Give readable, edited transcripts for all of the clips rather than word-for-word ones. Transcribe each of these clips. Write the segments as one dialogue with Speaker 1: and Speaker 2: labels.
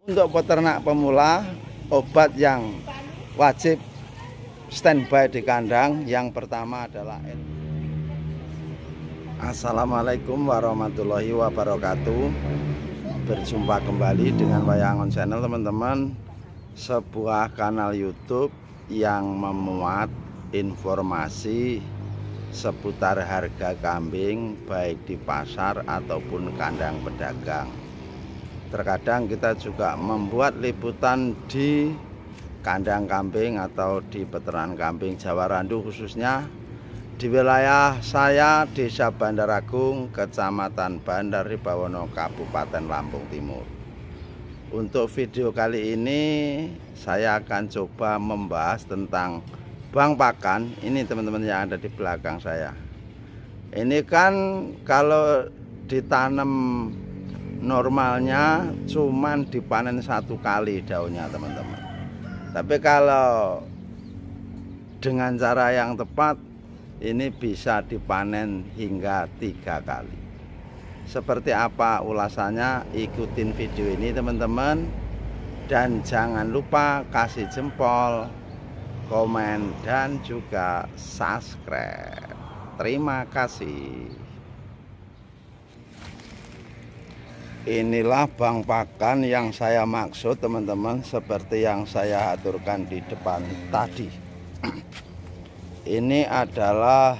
Speaker 1: Untuk peternak pemula, obat yang wajib standby di kandang yang pertama adalah Assalamualaikum warahmatullahi wabarakatuh. Berjumpa kembali dengan Wayangon Channel, teman-teman. Sebuah kanal YouTube yang memuat informasi seputar harga kambing baik di pasar ataupun kandang pedagang. Terkadang kita juga membuat liputan di kandang kambing atau di peternakan kambing Jawa Randu, khususnya di wilayah saya, Desa Bandar Agung, Kecamatan Bandar Ribawono, Kabupaten Lampung Timur. Untuk video kali ini saya akan coba membahas tentang bang pakan. Ini teman-teman yang ada di belakang saya. Ini kan kalau ditanam normalnya cuman dipanen satu kali daunnya, teman-teman. Tapi kalau dengan cara yang tepat, ini bisa dipanen hingga 3 kali. Seperti apa ulasannya? Ikutin video ini, teman-teman. Dan jangan lupa kasih jempol, komen, dan juga subscribe. Terima kasih. Inilah bang pakan yang saya maksud, teman-teman, seperti yang saya aturkan di depan tadi. Ini adalah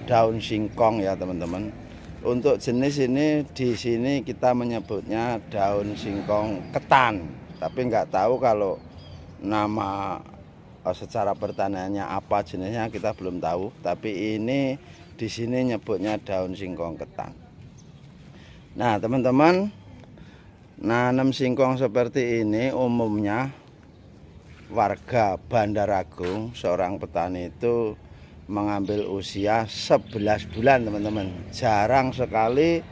Speaker 1: daun singkong ya, teman-teman. Untuk jenis ini di sini kita menyebutnya daun singkong ketan, tapi nggak tahu kalau nama secara pertaniannya apa jenisnya, kita belum tahu. Tapi ini di sini nyebutnya daun singkong ketan. Nah, teman-teman, nanam singkong seperti ini umumnya warga Bandar Agung, seorang petani itu mengambil usia 11 bulan, teman-teman. Jarang sekali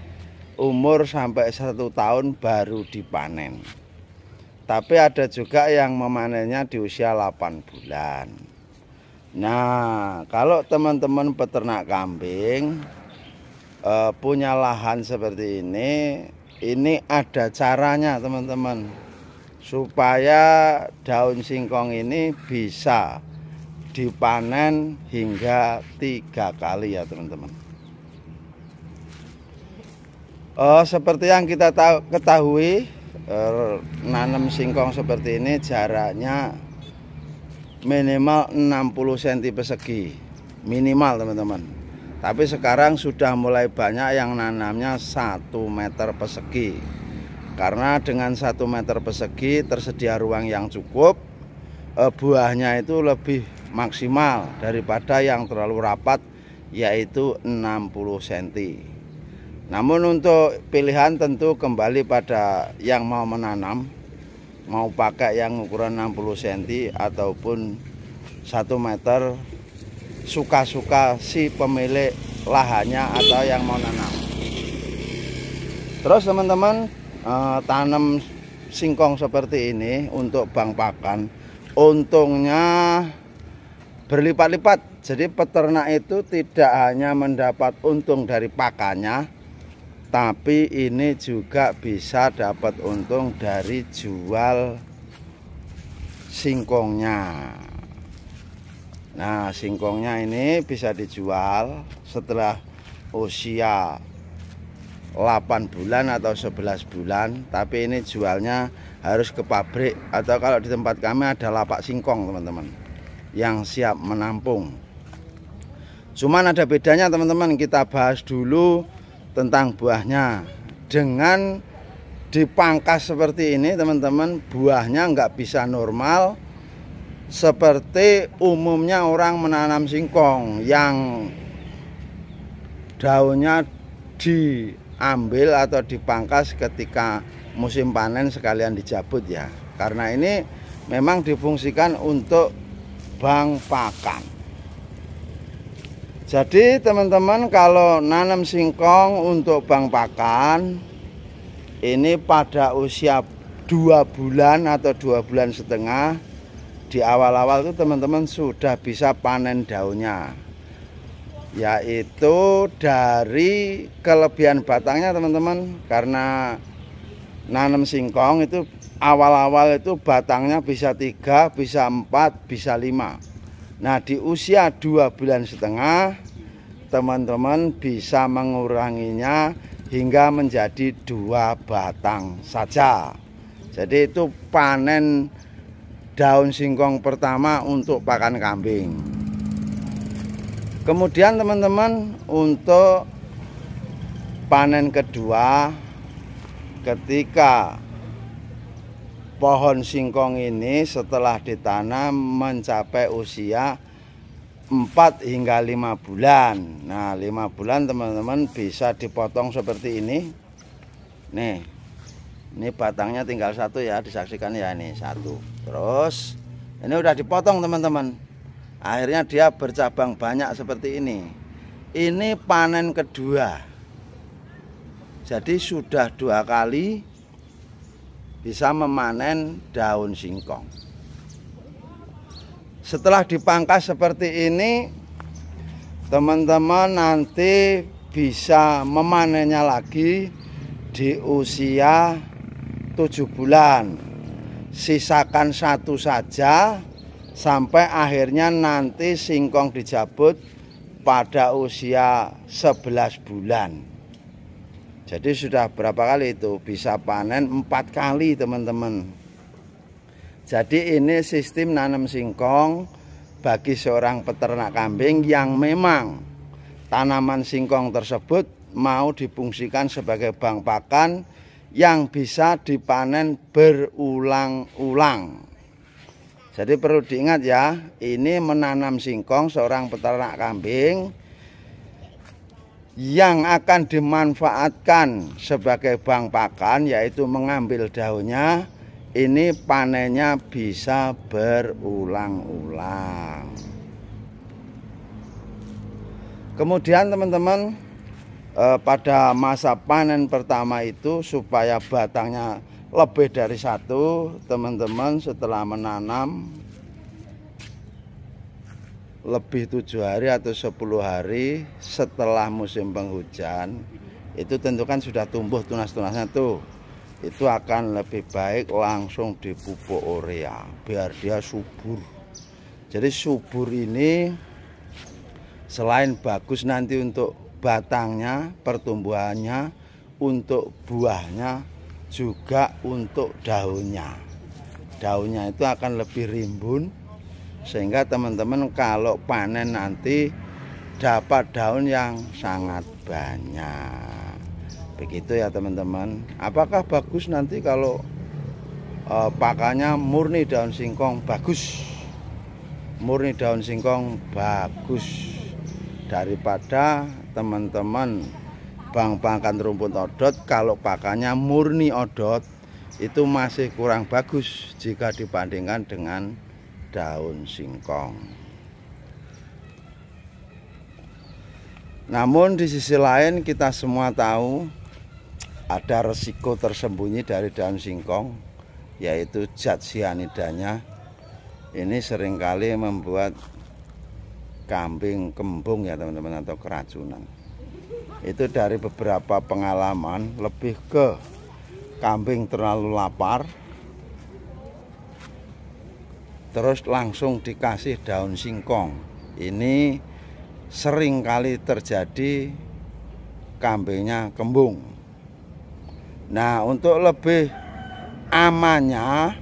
Speaker 1: umur sampai 1 tahun baru dipanen. Tapi ada juga yang memanennya di usia 8 bulan. Nah, kalau teman-teman peternak kambing punya lahan seperti ini ada caranya, teman-teman, supaya daun singkong ini bisa dipanen hingga 3 kali ya, teman-teman. Seperti yang kita ketahui, nanam singkong seperti ini jaraknya minimal 60 cm persegi, minimal, teman-teman. Tapi sekarang sudah mulai banyak yang nanamnya 1 meter persegi, karena dengan 1 meter persegi tersedia ruang yang cukup, buahnya itu lebih maksimal daripada yang terlalu rapat, yaitu 60 cm. Namun untuk pilihan tentu kembali pada yang mau menanam, mau pakai yang ukuran 60 cm ataupun 1 meter, suka-suka si pemilik lahannya atau yang mau nanam. Terus, teman-teman, tanam singkong seperti ini untuk bang pakan, untungnya berlipat-lipat. Jadi peternak itu tidak hanya mendapat untung dari pakannya, tapi ini juga bisa dapat untung dari jual singkongnya. Nah, singkongnya ini bisa dijual setelah usia 8 bulan atau 11 bulan. Tapi ini jualnya harus ke pabrik, atau kalau di tempat kami ada lapak singkong, teman-teman, yang siap menampung. Cuman ada bedanya, teman-teman. Kita bahas dulu tentang buahnya. Dengan dipangkas seperti ini, teman-teman, buahnya nggak bisa normal seperti umumnya orang menanam singkong yang daunnya diambil atau dipangkas ketika musim panen sekalian dicabut ya. Karena ini memang difungsikan untuk bang pakan. Jadi, teman-teman, kalau nanam singkong untuk bang pakan ini pada usia 2 bulan atau 2 bulan setengah, di awal-awal itu teman-teman sudah bisa panen daunnya. yaitu dari kelebihan batangnya teman-teman, karena nanam singkong itu awal-awal itu batangnya bisa 3, bisa 4, bisa 5. Nah, di usia 2,5 bulan teman-teman bisa menguranginya hingga menjadi 2 batang saja. Jadi itu panen daun singkong pertama untuk pakan kambing. Kemudian teman-teman, untuk panen kedua, ketika pohon singkong ini setelah ditanam mencapai usia 4 hingga 5 bulan. Nah, 5 bulan teman-teman bisa dipotong seperti ini. Nih, ini batangnya tinggal 1 ya, disaksikan ya, ini 1. Terus ini udah dipotong teman-teman. Akhirnya dia bercabang banyak seperti ini. Ini panen kedua. Jadi sudah 2 kali bisa memanen daun singkong. Setelah dipangkas seperti ini, teman-teman nanti bisa memanennya lagi di usia 7 bulan. Sisakan 1 saja sampai akhirnya nanti singkong dijabut pada usia 11 bulan. Jadi sudah berapa kali itu? Bisa panen 4 kali teman-teman. Jadi ini sistem nanam singkong bagi seorang peternak kambing yang memang tanaman singkong tersebut mau difungsikan sebagai bank pakan yang bisa dipanen berulang-ulang. Jadi perlu diingat ya, ini menanam singkong seorang peternak kambing yang akan dimanfaatkan sebagai bank pakan, yaitu mengambil daunnya. Ini panennya bisa berulang-ulang. Kemudian teman-teman, pada masa panen pertama itu supaya batangnya lebih dari 1, teman-teman setelah menanam lebih 7 hari atau 10 hari setelah musim penghujan, itu tentukan sudah tumbuh tunas-tunasnya tuh. Itu akan lebih baik langsung dipupuk urea biar dia subur. Jadi subur ini selain bagus nanti untuk batangnya, pertumbuhannya, untuk buahnya, juga untuk daunnya. Daunnya itu akan lebih rimbun, sehingga teman-teman kalau panen nanti dapat daun yang sangat banyak. Begitu ya teman-teman. Apakah bagus nanti kalau pakannya murni daun singkong? Bagus. Murni daun singkong bagus. Daripada teman-teman bang pakan rumput odot, kalau pakannya murni odot itu masih kurang bagus jika dibandingkan dengan daun singkong. Namun di sisi lain kita semua tahu ada resiko tersembunyi dari daun singkong, yaitu zat cyanidanya. Ini seringkali membuat kambing kembung ya teman-teman, atau keracunan. Itu dari beberapa pengalaman, lebih ke kambing terlalu lapar terus langsung dikasih daun singkong. Ini sering kali terjadi kambingnya kembung. Nah, untuk lebih amannya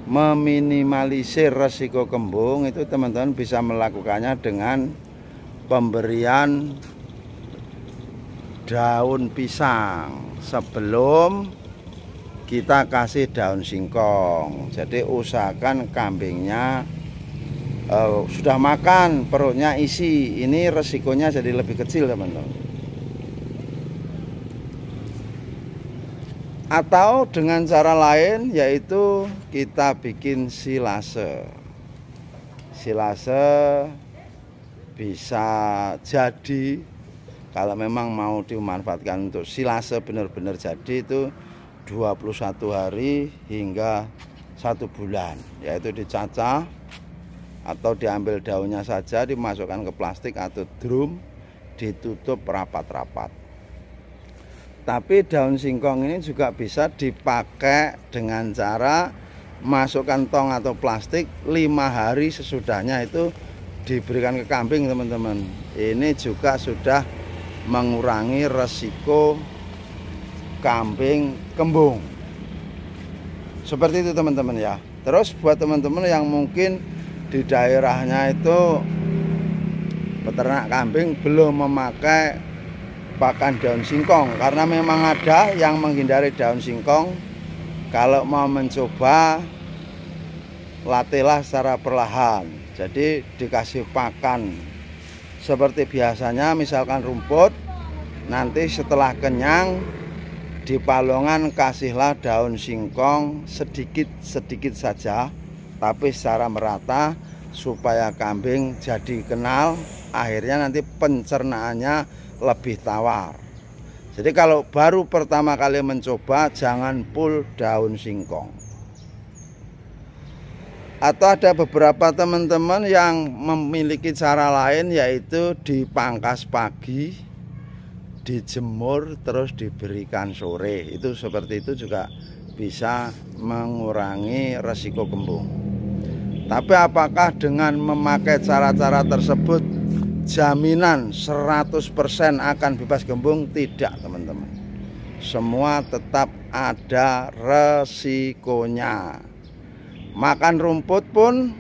Speaker 1: meminimalisir resiko kembung, itu teman-teman bisa melakukannya dengan pemberian daun pisang sebelum kita kasih daun singkong. Jadi usahakan kambingnya sudah makan, perutnya isi. Ini resikonya jadi lebih kecil teman-teman. Atau dengan cara lain, yaitu kita bikin silase. Silase bisa jadi, kalau memang mau dimanfaatkan untuk silase benar-benar jadi, itu 21 hari hingga 1 bulan. Yaitu dicacah atau diambil daunnya saja, dimasukkan ke plastik atau drum, ditutup rapat-rapat. Tapi daun singkong ini juga bisa dipakai dengan cara masukkan tong atau plastik 5 hari sesudahnya itu diberikan ke kambing, teman-teman. Ini juga sudah mengurangi resiko kambing kembung. Seperti itu teman-teman ya. Terus buat teman-teman yang mungkin di daerahnya itu peternak kambing belum memakai pakan daun singkong, karena memang ada yang menghindari daun singkong. Kalau mau mencoba, latihlah secara perlahan. Jadi dikasih pakan seperti biasanya, misalkan rumput. Nanti setelah kenyang, di palongan kasihlah daun singkong sedikit-sedikit saja, tapi secara merata supaya kambing jadi kenal. Akhirnya nanti pencernaannya lebih tawar. Jadi kalau baru pertama kali mencoba, jangan full daun singkong. Atau ada beberapa teman-teman yang memiliki cara lain, yaitu dipangkas pagi, dijemur, terus diberikan sore. Itu seperti itu juga bisa mengurangi resiko kembung. Tapi apakah dengan memakai cara-cara tersebut jaminan 100% akan bebas gembung? Tidak, teman-teman. Semua tetap ada resikonya. Makan rumput pun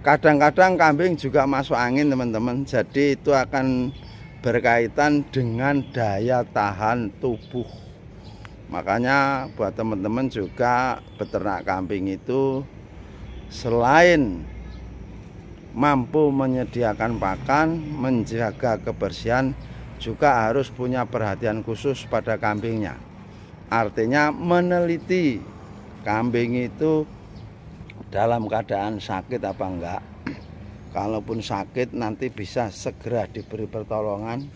Speaker 1: kadang-kadang kambing juga masuk angin, teman-teman. Jadi itu akan berkaitan dengan daya tahan tubuh. Makanya buat teman-teman juga peternak kambing itu selain mampu menyediakan pakan, menjaga kebersihan, juga harus punya perhatian khusus pada kambingnya. Artinya meneliti kambing itu dalam keadaan sakit apa enggak. Kalaupun sakit, nanti bisa segera diberi pertolongan,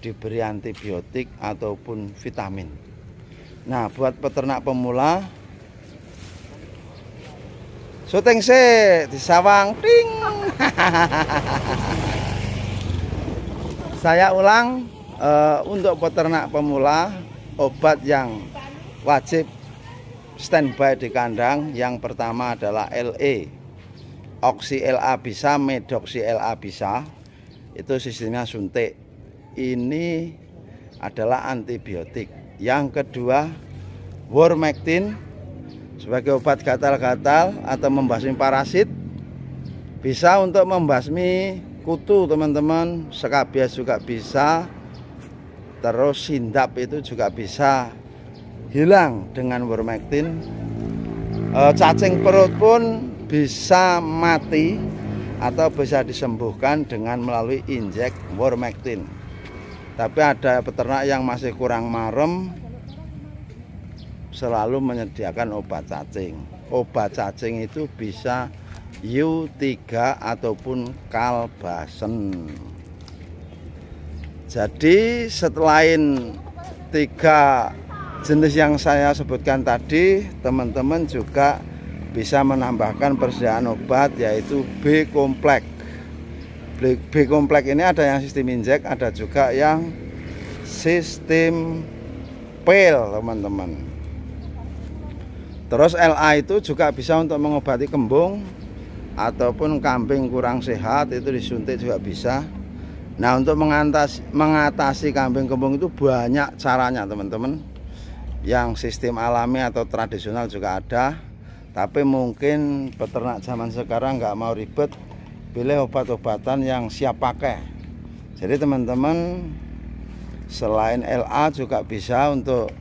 Speaker 1: diberi antibiotik ataupun vitamin. Nah, buat peternak pemula, syuting sih di sawang, ting. Saya ulang, untuk peternak pemula, obat yang wajib standby di kandang yang pertama adalah LE, Oxy LA bisa, Medoxy LA bisa. Itu sistemnya suntik. Ini adalah antibiotik. Yang kedua, Wormectin sebagai obat gatal-gatal atau membasmi parasit. Bisa untuk membasmi kutu, teman-teman. Skabies juga bisa. Terus sindap itu juga bisa hilang dengan Wormectin. Cacing perut pun bisa mati atau bisa disembuhkan dengan melalui injek Wormectin. Tapi ada peternak yang masih kurang marem, selalu menyediakan obat cacing. Obat cacing itu bisa U3 ataupun Kalbasen. Jadi selain 3 jenis yang saya sebutkan tadi, teman-teman juga bisa menambahkan persediaan obat, yaitu B kompleks. B kompleks ini ada yang sistem injek, ada juga yang sistem pil, teman-teman. Terus LA itu juga bisa untuk mengobati kembung ataupun kambing kurang sehat, itu disuntik juga bisa. Nah, untuk mengatasi kambing kembung itu banyak caranya, teman-teman. Yang sistem alami atau tradisional juga ada, tapi mungkin peternak zaman sekarang nggak mau ribet, pilih obat-obatan yang siap pakai. Jadi teman-teman, selain LA juga bisa untuk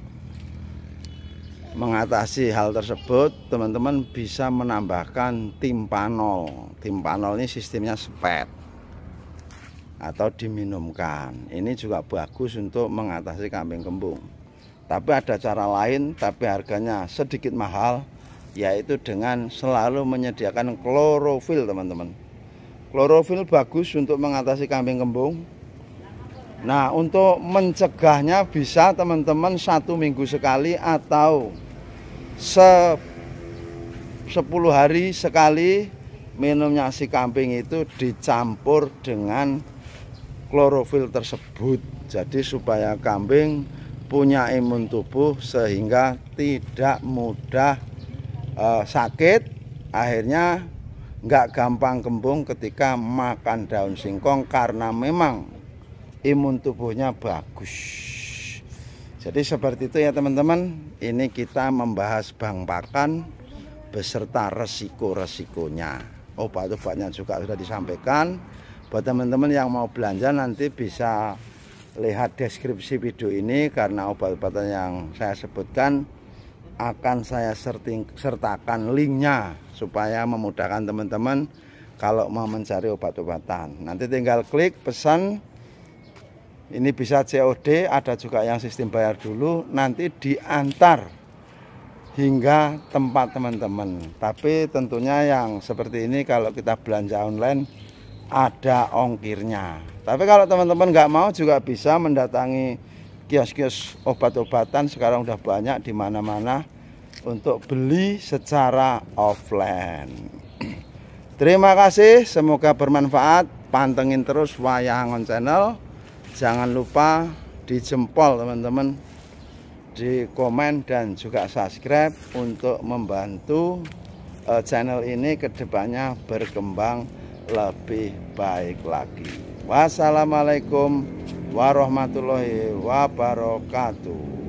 Speaker 1: mengatasi hal tersebut. Teman-teman bisa menambahkan timpanol. Timpanol ini sistemnya spet atau diminumkan. Ini juga bagus untuk mengatasi kambing kembung. Tapi ada cara lain, tapi harganya sedikit mahal, yaitu dengan selalu menyediakan klorofil, teman-teman. Klorofil bagus untuk mengatasi kambing kembung. Nah, untuk mencegahnya bisa teman-teman 1 minggu sekali atau 10 hari sekali minumnya si kambing itu dicampur dengan klorofil tersebut. Jadi supaya kambing punya imun tubuh sehingga tidak mudah sakit, akhirnya nggak gampang kembung ketika makan daun singkong karena memang imun tubuhnya bagus. Jadi seperti itu ya teman-teman. Ini kita membahas bank pakan beserta resiko-resikonya. Obat-obatnya juga sudah disampaikan. Buat teman-teman yang mau belanja nanti bisa lihat deskripsi video ini, karena obat-obatan yang saya sebutkan akan saya sertakan linknya supaya memudahkan teman-teman kalau mau mencari obat-obatan. Nanti tinggal klik pesan. Ini bisa COD, ada juga yang sistem bayar dulu, nanti diantar hingga tempat teman-teman. Tapi tentunya yang seperti ini kalau kita belanja online ada ongkirnya. Tapi kalau teman-teman nggak mau juga bisa mendatangi kios-kios obat-obatan, sekarang udah banyak di mana-mana untuk beli secara offline. Terima kasih, semoga bermanfaat. Pantengin terus Wayangon Channel. Jangan lupa di jempol teman-teman, di komen dan juga subscribe untuk membantu channel ini kedepannya berkembang lebih baik lagi. Wassalamualaikum warahmatullahi wabarakatuh.